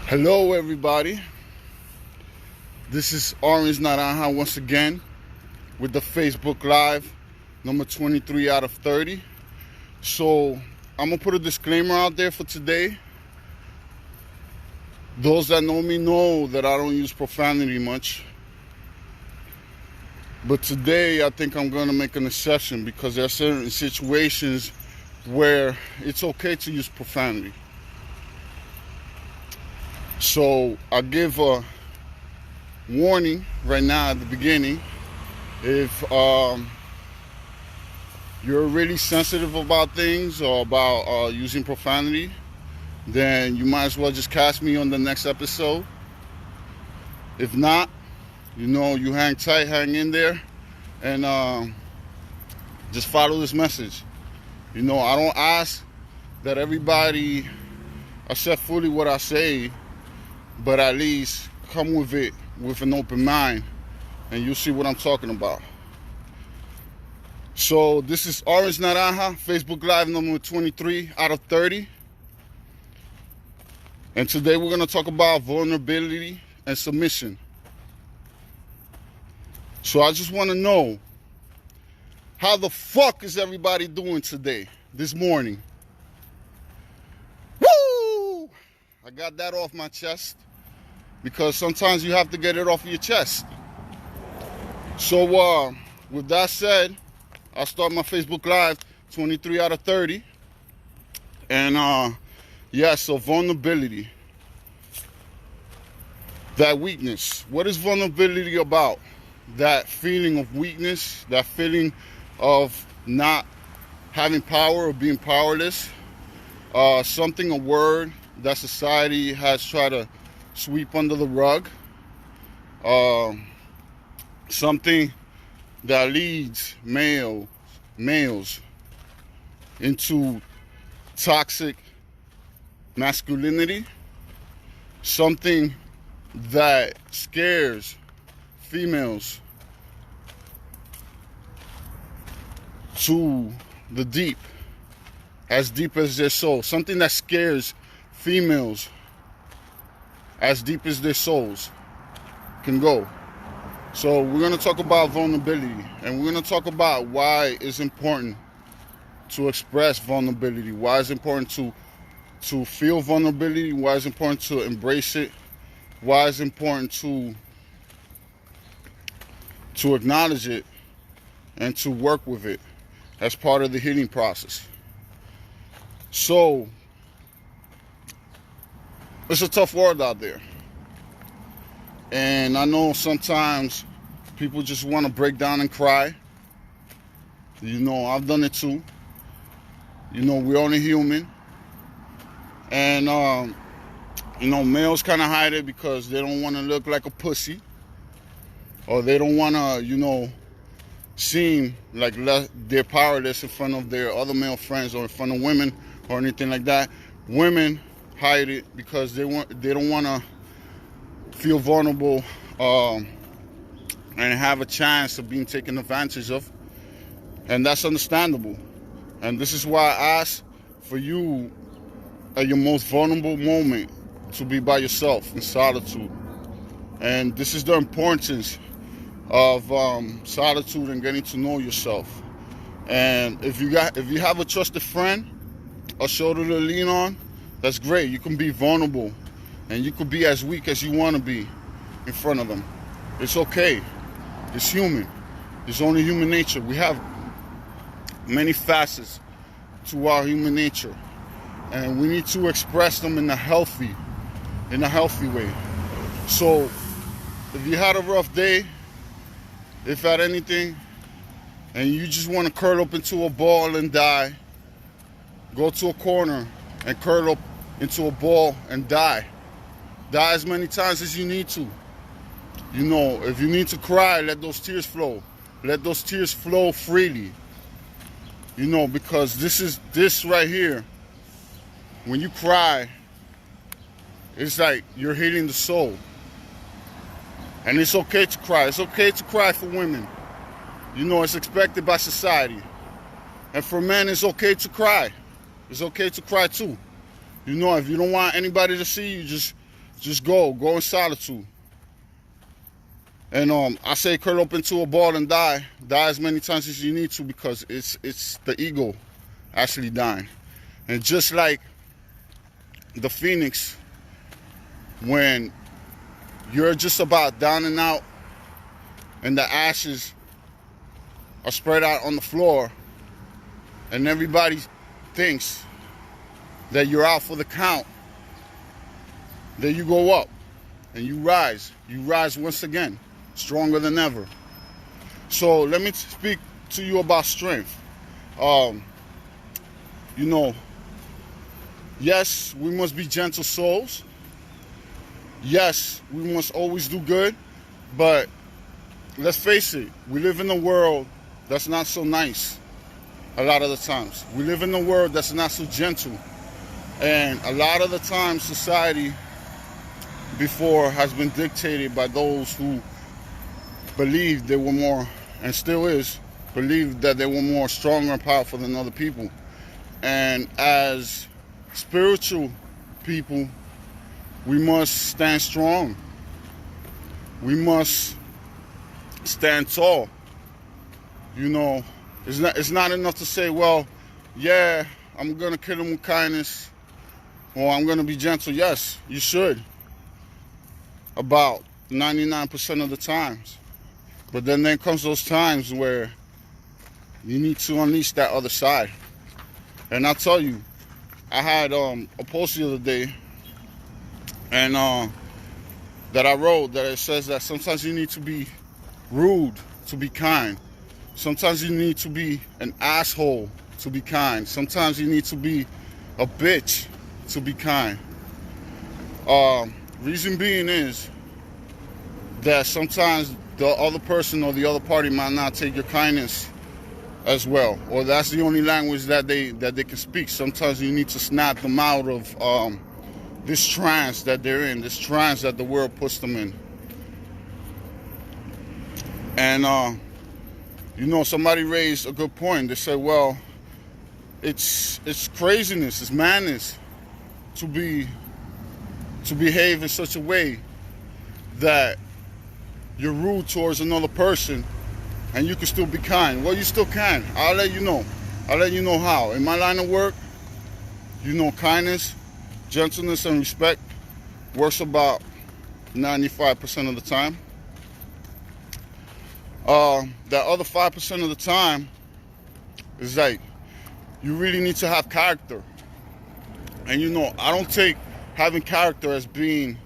Hello, everybody. This is Orange Naranja once again with the Facebook Live, number 23 out of 30. So I'm going to put a disclaimer out there for today. Those that know me know that I don't use profanity much. But today I think I'm going to make an exception because there are certain situations where it's okay to use profanity. So I give a warning right now at the beginning. If you're really sensitive about things or about using profanity, then you might as well just catch me on the next episode. If not, you hang tight, hang in there, and just follow this message. I don't ask that everybody accept fully what I say, but at least come with it with an open mind, and you'll see what I'm talking about. So this is Orange Naranja, Facebook Live number 23 out of 30. And today we're going to talk about vulnerability and submission. So I just want to know, how the fuck is everybody doing today, this morning? Woo! I got that off my chest, because sometimes you have to get it off your chest. So with that said, I'll start my Facebook Live, 23 out of 30. And so vulnerability. That weakness. What is vulnerability about? That feeling of weakness, that feeling of not having power or being powerless. A word that society has tried to sweep under the rug. Something that leads males into toxic masculinity. Something that scares females to the deep as their soul. Something that scares females as deep as their souls can go. So we're going to talk about vulnerability, and we're going to talk about why it's important to express vulnerability, why it's important to feel vulnerability, why it's important to embrace it, why it's important to acknowledge it and to work with it as part of the healing process. So it's a tough world out there. And I know sometimes people just want to break down and cry. I've done it too. We're only human. And, males kind of hide it because they don't want to look like a pussy. Or they don't want to, seem like they're powerless in front of their other male friends or in front of women or anything like that. Women hide it because they don't want to feel vulnerable and have a chance of being taken advantage of. And that's understandable. And this is why I ask for you at your most vulnerable moment to be by yourself in solitude. And this is the importance of solitude and getting to know yourself. And if you have a trusted friend, a shoulder to lean on, that's great. You can be vulnerable. And you could be as weak as you want to be in front of them. It's okay. It's human. It's only human nature. We have many facets to our human nature. And we need to express them in a healthy way. So if you had a rough day, if at anything, and you just want to curl up into a ball and die, go to a corner and curl up into a ball and die. Die as many times as you need to. If you need to cry, let those tears flow. Let those tears flow freely. Because this right here, when you cry, it's like you're healing the soul. And it's okay to cry. It's okay to cry for women. It's expected by society. And for men, it's okay to cry. It's okay to cry too. If you don't want anybody to see you, just Just go in solitude. And I say curl up into a ball and die as many times as you need to, because it's the ego actually dying. And just like the phoenix, when you're just about down and out and the ashes are spread out on the floor and everybody thinks that you're out for the count, then you go up and you rise once again, stronger than ever. So let me speak to you about strength. Yes, we must be gentle souls. Yes, we must always do good. But let's face it, we live in a world that's not so nice a lot of the times. We live in a world that's not so gentle. And a lot of the times society before has been dictated by those who believed they were more, and still is, believed that they were more stronger and powerful than other people. And as spiritual people, we must stand strong. We must stand tall. It's not enough to say, well, yeah, I'm going to kill him with kindness, or I'm going to be gentle. Yes, you should, about 99% of the times. But then comes those times where you need to unleash that other side. And I'll tell you, I had a post the other day, and that I wrote, that it says that sometimes you need to be rude to be kind. Sometimes you need to be an asshole to be kind. Sometimes you need to be a bitch to be kind. Reason being is that sometimes the other person or the other party might not take your kindness as well, or that's the only language that they can speak. Sometimes you need to snap them out of this trance that they're in, this trance that the world puts them in. And somebody raised a good point. They said, well, it's craziness, it's madness to behave in such a way that you're rude towards another person and you can still be kind. Well, you still can. I'll let you know. I'll let you know how. In my line of work, kindness, gentleness, and respect works about 95% of the time. That other 5% of the time is like, you really need to have character. And I don't take having character as being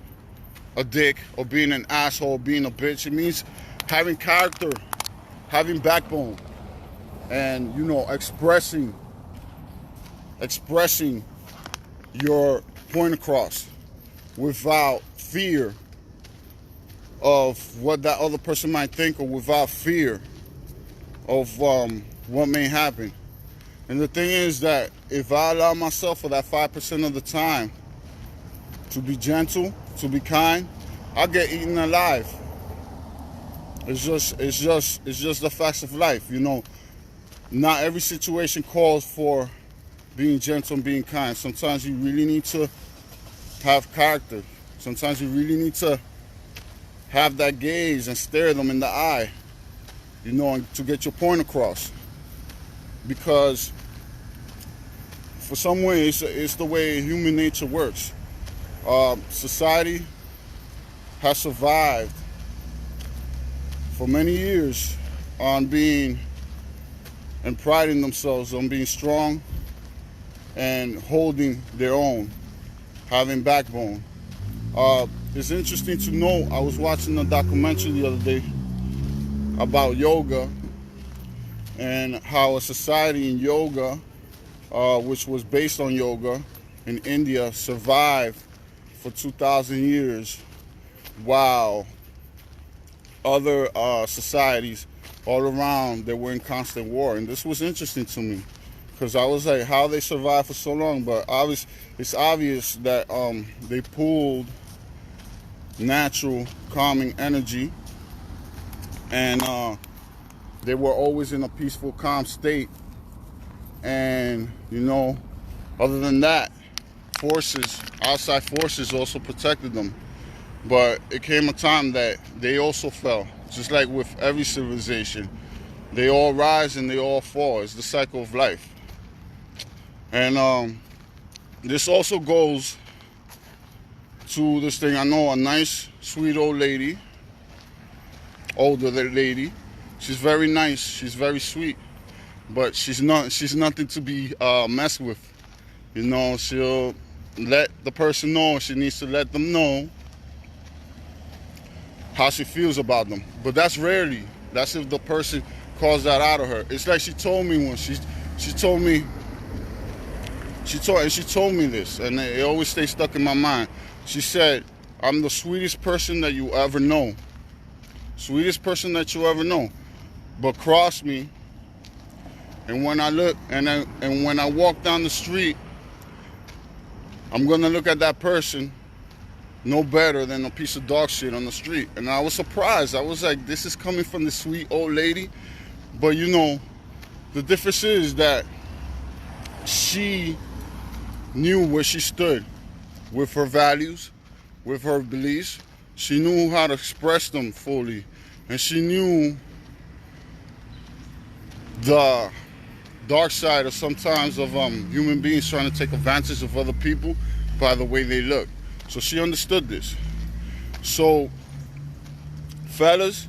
a dick or being an asshole, being a bitch. It means having character, having backbone, and expressing your point across without fear of what that other person might think, or without fear of what may happen. And the thing is that if I allow myself for that 5% of the time to be gentle, to be kind, I'll get eaten alive. It's just the facts of life. Not every situation calls for being gentle and being kind. Sometimes you really need to have character. Sometimes you really need to have that gaze and stare them in the eye, and to get your point across. Because for some way, it's the way human nature works. Society has survived for many years on being and priding themselves on being strong and holding their own, having backbone. It's interesting to know, I was watching a documentary the other day about yoga and how a society in yoga, which was based on yoga in India, survived for 2,000 years while other societies all around, they were in constant war. And this was interesting to me because I was like, how they survived for so long? But it's obvious that they pulled natural calming energy, and they were always in a peaceful, calm state. And other than that, forces, outside forces also protected them. But it came a time that they also fell, just like with every civilization. They all rise and they all fall. It's the cycle of life. And this also goes to this thing. I know a nice, sweet old lady, older lady. She's very nice. She's very sweet, but she's nothing to be messed with. You know, she'll let the person know. She needs to let them know how she feels about them. But that's rarely. That's if the person calls that out of her. It's like she told me once. She told me this, and it always stays stuck in my mind. She said, "I'm the sweetest person that you ever know. Sweetest person that you ever know. But cross me, and when I look and when I walk down the street, I'm gonna look at that person no better than a piece of dog shit on the street." And I was surprised. I was like, this is coming from this sweet old lady. But you know, the difference is that she knew where she stood with her values, with her beliefs. She knew how to express them fully. And she knew the dark side of sometimes of human beings trying to take advantage of other people by the way they look. So she understood this. So, fellas,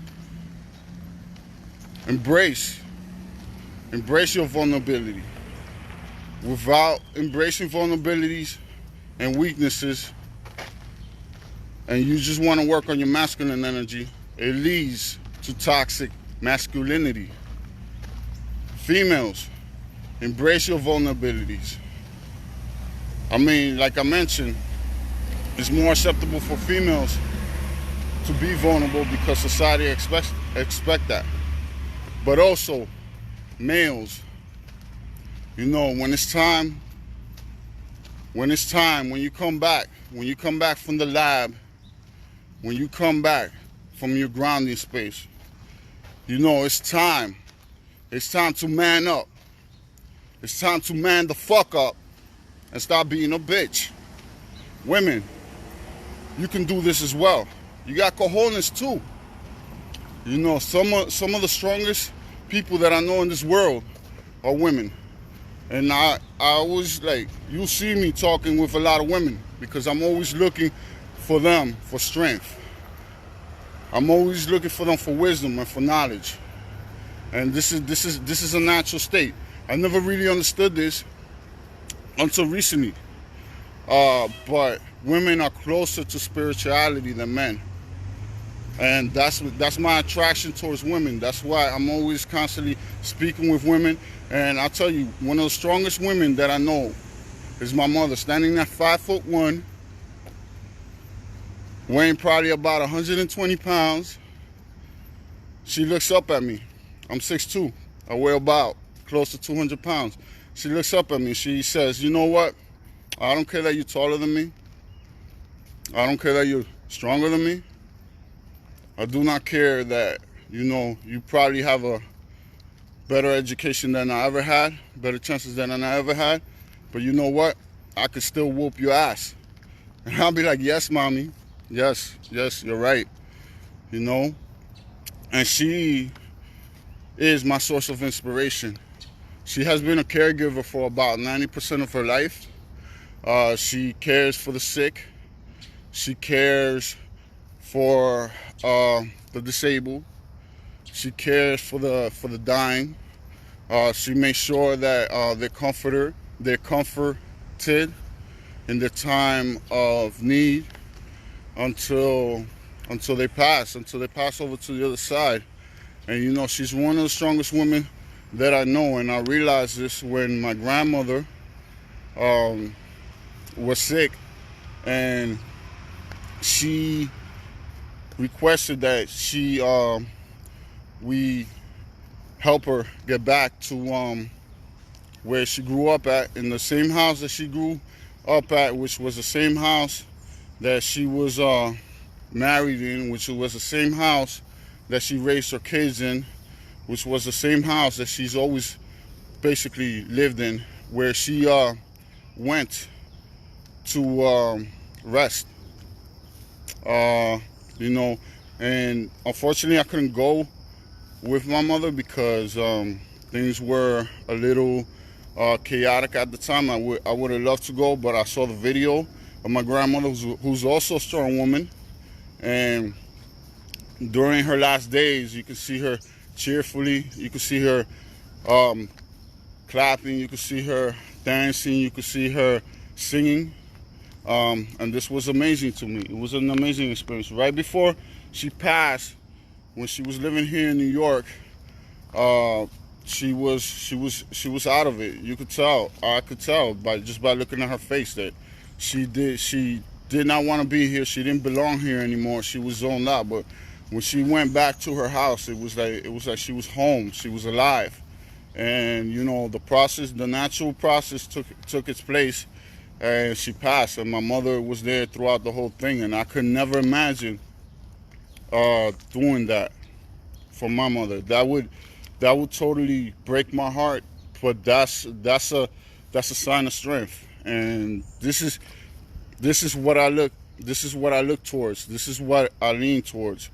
embrace your vulnerability. Without embracing vulnerabilities and weaknesses, and you just want to work on your masculine energy, it leads to toxic masculinity. Females, embrace your vulnerabilities. I mean, like I mentioned, it's more acceptable for females to be vulnerable because society expect that. But also, males, you know, when it's time, when you come back from the lab, when you come back from your grounding space, you know, it's time to man up. It's time to man the fuck up and stop being a bitch. Women, you can do this as well. You got cojones too. You know, some of the strongest people that I know in this world are women. And I always, like, you see me talking with a lot of women because I'm always looking for them for strength. I'm always looking for them for wisdom and for knowledge. And this is a natural state. I never really understood this until recently. But women are closer to spirituality than men. And that's my attraction towards women. That's why I'm always constantly speaking with women. And I'll tell you, one of the strongest women that I know is my mother, standing at 5'1", weighing probably about 120 pounds. She looks up at me. I'm 6'2". I weigh about close to 200 pounds. She looks up at me. She says, "You know what? I don't care that you're taller than me. I don't care that you're stronger than me. I do not care that, you know, you probably have a better education than I ever had, better chances than I ever had. But you know what? I could still whoop your ass." And I'll be like, "Yes, mommy. Yes, you're right." You know? And she is my source of inspiration. She has been a caregiver for about 90% of her life. She cares for the sick. She cares for the disabled. She cares for the dying. She makes sure that they're comforted in the time of need until they pass over to the other side. And you know, she's one of the strongest women that I know. And I realized this when my grandmother was sick, and she requested that we help her get back to where she grew up at, in the same house that she grew up at, which was the same house that she was married in, which was the same house that she raised her kids in, which was the same house that she's always basically lived in, where she went to rest. You know, and unfortunately I couldn't go with my mother because things were a little chaotic at the time. I would have loved to go, but I saw the video of my grandmother, who's also a strong woman, and during her last days, you can see her cheerfully, you can see her clapping, you can see her dancing, you can see her singing, and this was amazing to me. It was an amazing experience. Right before she passed, when she was living here in New York, she was out of it. You could tell. I could tell by looking at her face that she did not want to be here. She didn't belong here anymore. She was zoned out. But when she went back to her house, it was like she was home. She was alive. And you know, the natural process took its place, and she passed. And my mother was there throughout the whole thing, and I could never imagine doing that for my mother. That would totally break my heart. But that's a sign of strength, and this is what I look towards. This is what I lean towards.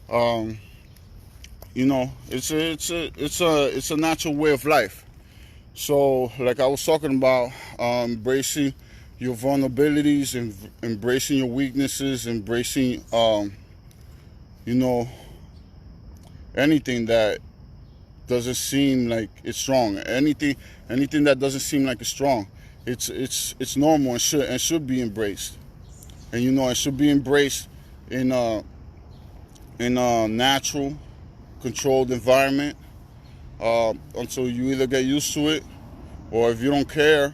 You know, it's a natural way of life. So, like I was talking about, embracing your vulnerabilities and embracing your weaknesses, embracing, you know, anything that doesn't seem like it's strong. Anything that doesn't seem like it's strong, it's normal and should be embraced. And you know, it should be embraced in a natural, controlled environment until you either get used to it, or if you don't care,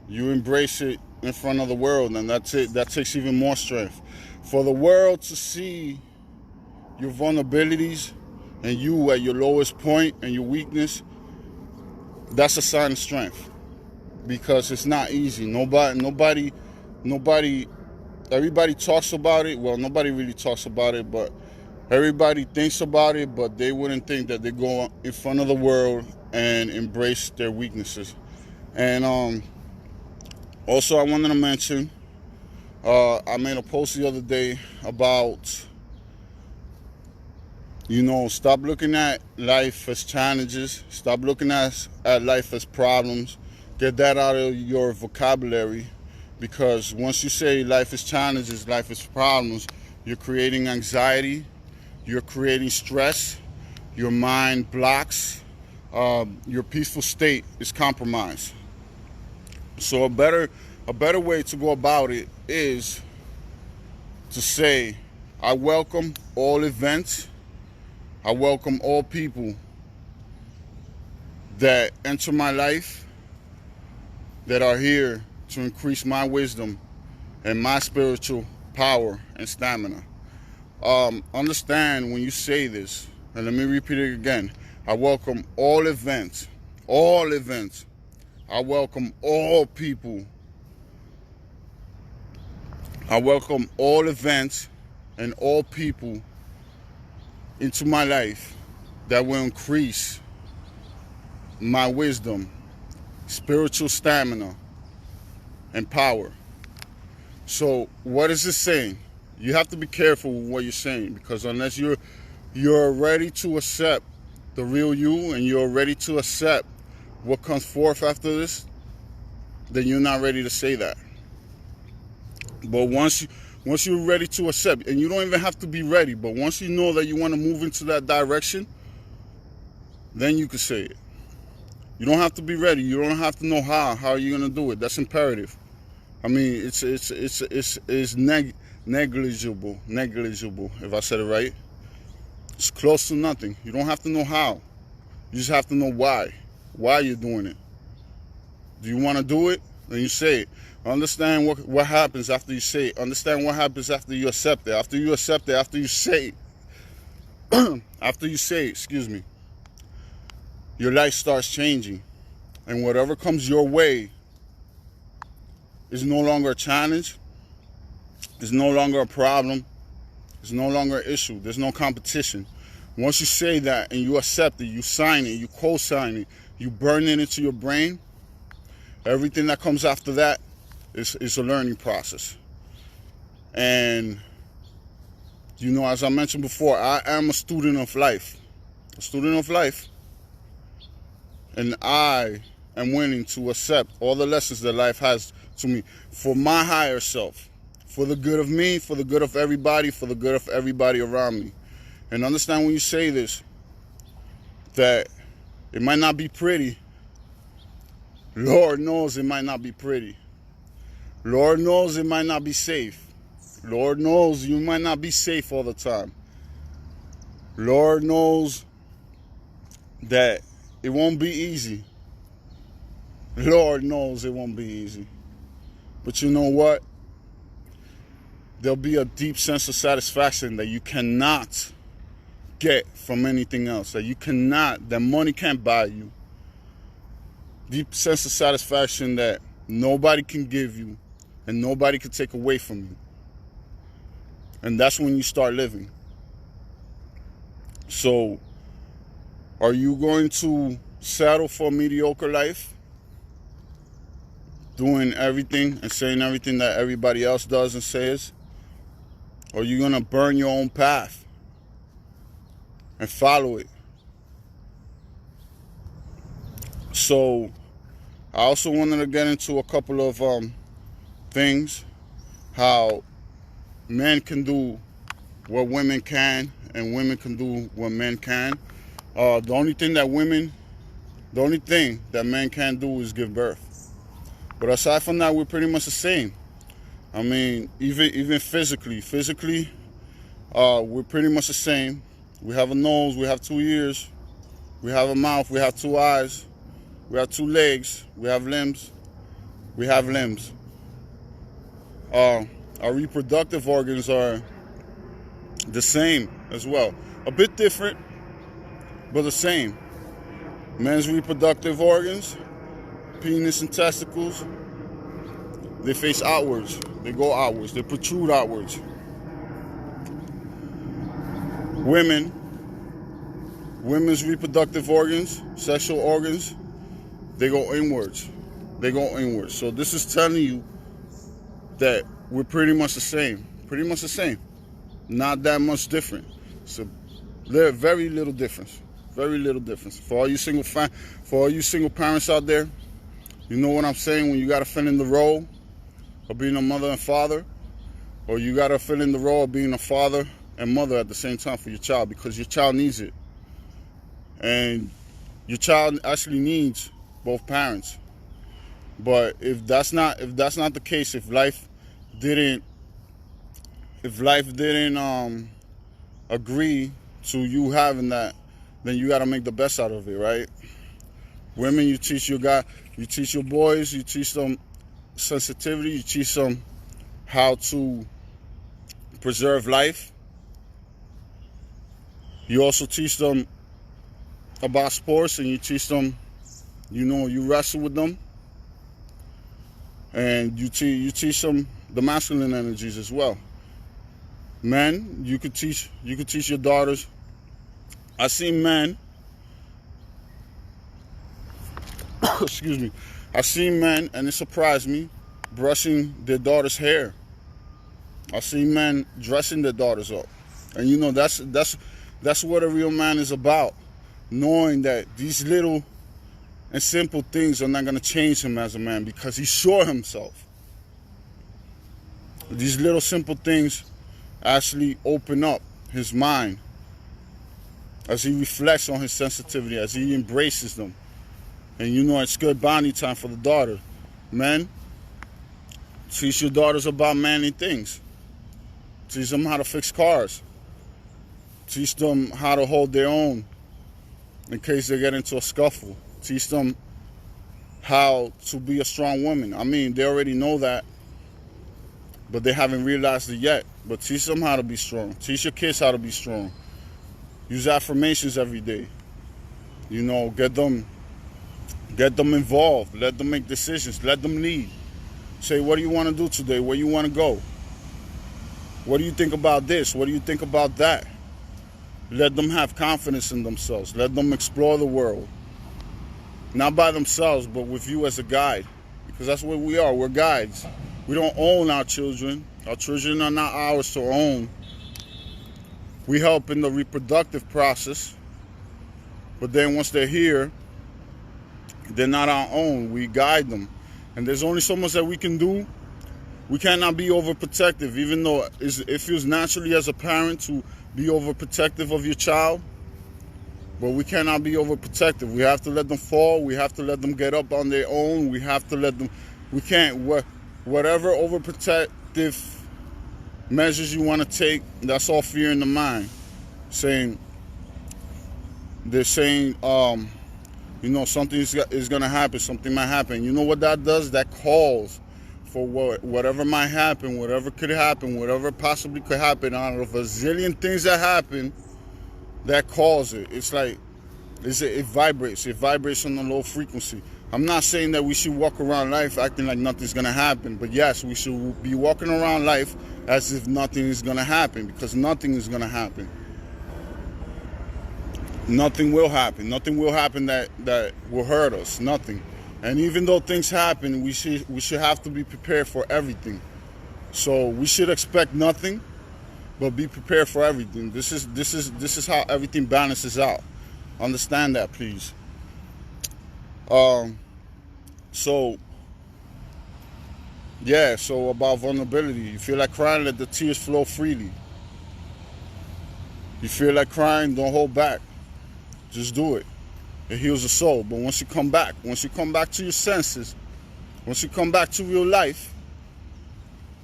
you embrace it in front of the world, and that's it. That takes even more strength. For the world to see your vulnerabilities and you at your lowest point and your weakness, that's a sign of strength, because it's not easy. Nobody, everybody talks about it. Well, nobody really talks about it, but everybody thinks about it, but they wouldn't think that they go in front of the world and embrace their weaknesses. And also, I wanted to mention, I made a post the other day about, you know, stop looking at life as challenges. Stop looking at life as problems. Get that out of your vocabulary, because once you say life is challenges, life is problems, you're creating anxiety, you're creating stress, your mind blocks, your peaceful state is compromised. So a better way to go about it is to say, I welcome all events, I welcome all people that enter my life, that are here to increase my wisdom and my spiritual power and stamina. Understand when you say this, and let me repeat it again. I welcome all events, all events. I welcome all people. I welcome all events and all people into my life that will increase my wisdom, spiritual stamina, and power. So what is it saying? You have to be careful with what you're saying, because unless you're ready to accept the real you, and you're ready to accept what comes forth after this, then you're not ready to say that. But once you're ready to accept, and you don't even have to be ready, but once you know that you want to move into that direction, then you can say it. You don't have to be ready. You don't have to know how you're gonna do it. That's imperative. I mean, it's negligible, if I said it right. It's close to nothing. You don't have to know how. You just have to know why you're doing it. Do you want to do it? Then you say it. Understand what happens after you say it. Understand what happens after you accept it. After you accept it, after you say it, after you say it, excuse me, your life starts changing. And whatever comes your way is no longer a challenge. It's no longer a problem. It's no longer an issue. There's no competition. Once you say that and you accept it, you sign it, you co-sign it, you burn it into your brain, everything that comes after that It's a learning process. And, you know, as I mentioned before, I am a student of life. A student of life. And I am willing to accept all the lessons that life has to me for my higher self, for the good of me, for the good of everybody, for the good of everybody around me. And understand when you say this, that it might not be pretty. Lord knows it might not be pretty. Lord knows it might not be safe. Lord knows you might not be safe all the time. Lord knows that it won't be easy. Lord knows it won't be easy. But you know what? There'll be a deep sense of satisfaction that you cannot get from anything else. That money can't buy you. Deep sense of satisfaction that nobody can give you and nobody can take away from you. And that's when you start living. So, are you going to settle for a mediocre life? Doing everything and saying everything that everybody else does and says? Or are you going to burn your own path and follow it? So, I also wanted to get into a couple of things. How men can do what women can, and women can do what men can. The only thing that men can't do is give birth. But aside from that, we're pretty much the same. I mean, even physically, we're pretty much the same. We have a nose, we have 2 ears, we have a mouth, we have 2 eyes, we have 2 legs, we have limbs. Our reproductive organs are the same as well. A bit different, but the same. Men's reproductive organs, penis and testicles, they face outwards. They go outwards. They protrude outwards. Women's reproductive organs, sexual organs, they go inwards. So this is telling you that we're pretty much the same. Not that much different. So very little difference. For all you single parents out there, you know what I'm saying when you gotta fill in the role of being a mother and father, or you gotta fill in the role of being a father and mother at the same time for your child, because your child needs it. And your child actually needs both parents. But if that's not the case, if life didn't agree to you having that, then you got to make the best out of it, right? Women, you teach your boys, you teach them sensitivity, you teach them how to preserve life. You also teach them about sports, and you teach them, you wrestle with them. And you teach them the masculine energies as well. Men, you could teach your daughters. I see men excuse me. I see men, and it surprised me, brushing their daughter's hair. I see men dressing their daughters up. And that's what a real man is about. Knowing that these little and simple things are not going to change him as a man, because he's sure himself. These little simple things actually open up his mind as he reflects on his sensitivity, as he embraces them. And it's good bonding time for the daughter. Men, teach your daughters about manly things. Teach them how to fix cars. Teach them how to hold their own in case they get into a scuffle. Teach them how to be a strong woman. I mean, they already know that, but they haven't realized it yet. But teach them how to be strong. Teach your kids how to be strong. Use affirmations every day. Get them involved. Let them make decisions. Let them lead. Say, what do you want to do today? Where you want to go? What do you think about this? What do you think about that? Let them have confidence in themselves. Let them explore the world. Not by themselves, but with you as a guide. because that's what we are. We're guides. We don't own our children. Our children are not ours to own. We help in the reproductive process, but then once they're here, they're not our own. We guide them, and there's only so much that we can do. We cannot be overprotective, even though it feels naturally as a parent to be overprotective of your child. But we cannot be overprotective. We have to let them fall. We have to let them get up on their own. We have to let them. We can't. Whatever overprotective measures you want to take, that's all fear in the mind. They're saying, something is going to happen. Something might happen. You know what that does? That calls for whatever might happen, whatever could happen, whatever possibly could happen out of a zillion things that happen. That calls it. It's like it vibrates. It vibrates on a low frequency. I'm not saying that we should walk around life acting like nothing's gonna happen, but yes, we should be walking around life as if nothing is gonna happen, because nothing is gonna happen. Nothing will happen. Nothing will happen that will hurt us. Nothing. And even though things happen, we should have to be prepared for everything. So we should expect nothing, but be prepared for everything. This is how everything balances out. Understand that, please. So about vulnerability. You feel like crying, let the tears flow freely. You feel like crying, don't hold back. Just do it. It heals the soul. But once you come back to your senses, once you come back to real life,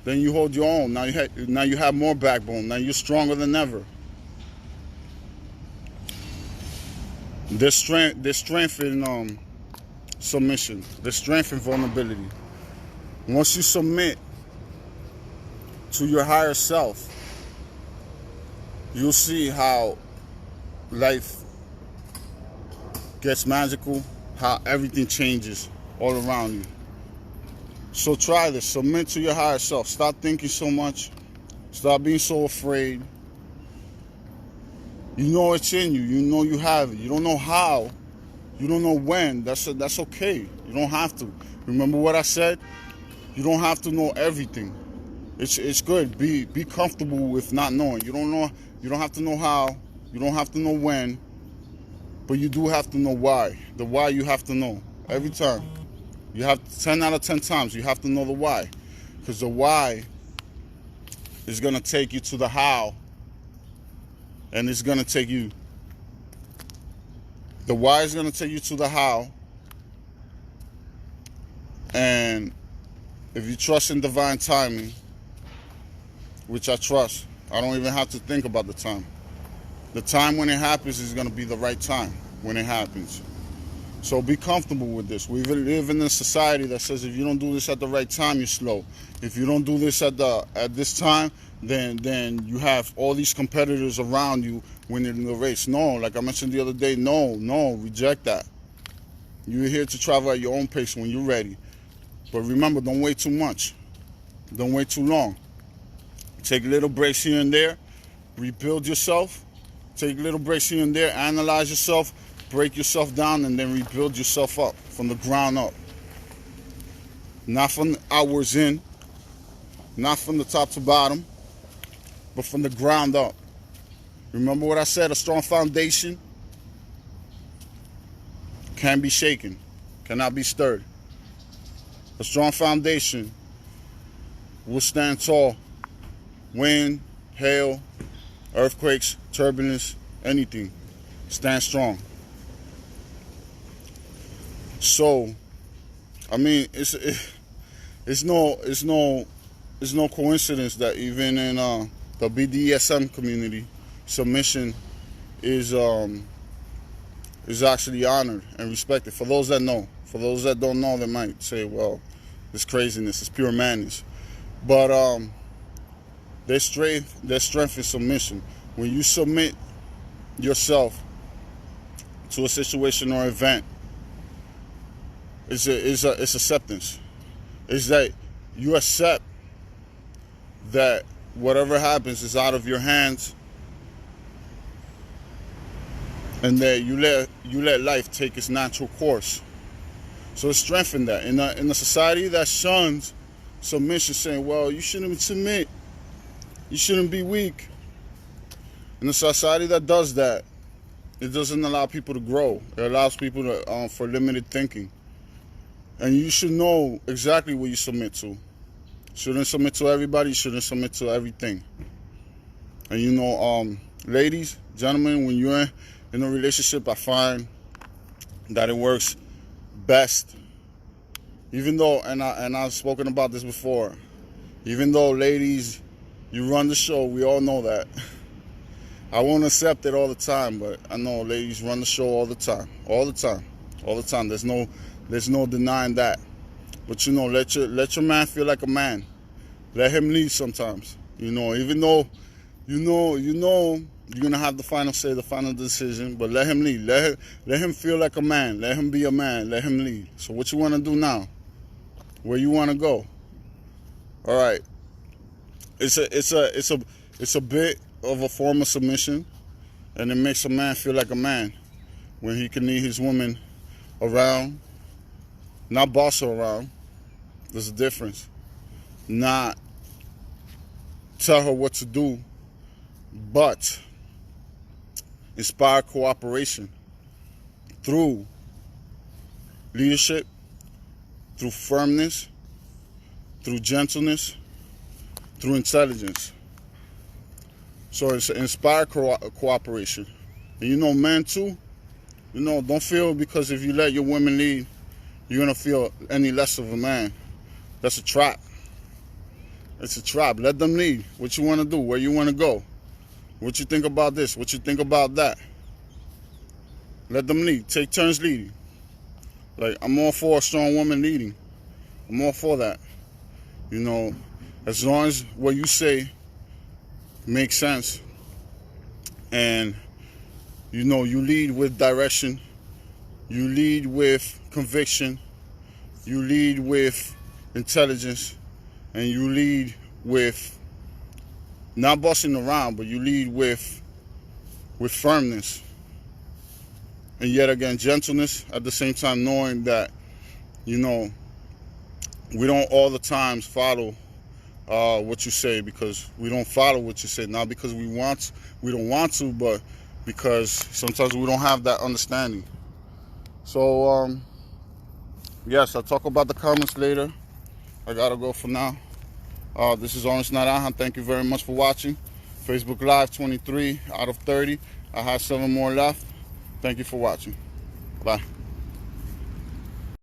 then you hold your own. Now you have more backbone. Now you're stronger than ever. There's strength in submission. There's strength in vulnerability. Once you submit to your higher self, you'll see how life gets magical, how everything changes all around you. So try this. Submit to your higher self. Stop thinking so much. Stop being so afraid. You know it's in you. You know you have it. You don't know how. You don't know when. That's okay. You don't have to. Remember what I said? You don't have to know everything. It's good. Be comfortable with not knowing. You don't know. You don't have to know how. You don't have to know when. But you do have to know why. The why you have to know every time. You have 10 out of 10 times. You have to know the why, because the why is gonna take you to the how, and it's gonna take you. The why is gonna take you to the how, and if you trust in divine timing, which I trust, I don't even have to think about the time. The time when it happens is going to be the right time when it happens. So be comfortable with this. We live in a society that says if you don't do this at the right time, you're slow. If you don't do this at this time, then you have all these competitors around you winning the race. No, like I mentioned the other day, no, reject that. You're here to travel at your own pace when you're ready. But remember, don't wait too much. Don't wait too long. Take little breaks here and there. Rebuild yourself. Take little breaks here and there, analyze yourself, break yourself down, and then rebuild yourself up from the ground up. Not from the outwards in, not from the top to bottom, but from the ground up. Remember what I said, a strong foundation can't be shaken, cannot be stirred. A strong foundation will stand tall. Wind, hail, earthquakes, turbulence, anything. Stand strong. So, I mean, it's no coincidence that even in the BDSM community, submission is actually honored and respected. For those that know, for those that don't know, they might say, "Well, this craziness is pure madness." But there's strength in submission. When you submit yourself to a situation or event, it's acceptance. It's that you accept that whatever happens is out of your hands, and that you let life take its natural course. So it's strengthened that. In a society that shuns submission, saying, well, you shouldn't submit, you shouldn't be weak. In a society that does that, it doesn't allow people to grow. It allows people to for limited thinking. And you should know exactly what you submit to. Shouldn't submit to everybody, shouldn't submit to everything. And you know, ladies, gentlemen, when you're in a relationship, I find that it works best. Even though, and I've spoken about this before, even though ladies, you run the show, we all know that. I won't accept it all the time, but I know ladies run the show all the time. All the time. All the time. There's no denying that. But you know, let your man feel like a man. Let him lead sometimes. You know, even though you know you're gonna have the final say, the final decision, but let him lead. Let him feel like a man. Let him be a man. Let him lead. So what you wanna do now? Where you wanna go? All right. It's a bit of a form of submission, and it makes a man feel like a man when he can lead his woman around, not boss her around. There's a difference. Not tell her what to do, but inspire cooperation through leadership, through firmness, through gentleness, through intelligence. So it's inspire cooperation. And you know, men too, you know, don't feel because if you let your women lead, you're going to feel any less of a man. That's a trap. It's a trap. Let them lead. What you want to do, where you want to go. What you think about this, what you think about that. Let them lead. Take turns leading. Like, I'm all for a strong woman leading. I'm all for that. You know, as long as what you say makes sense, and you know, you lead with direction, you lead with conviction, you lead with intelligence, and you lead with not bossing around, but you lead with firmness, and yet again gentleness, at the same time knowing that, you know, we don't all the times follow what you say, because we don't follow what you say, not because we don't want to, but because sometimes we don't have that understanding. So yes, I'll talk about the comments later. I gotta go for now. This is Orange Naranja. Thank you very much for watching. Facebook Live 23 out of 30. I have 7 more left. Thank you for watching. Bye.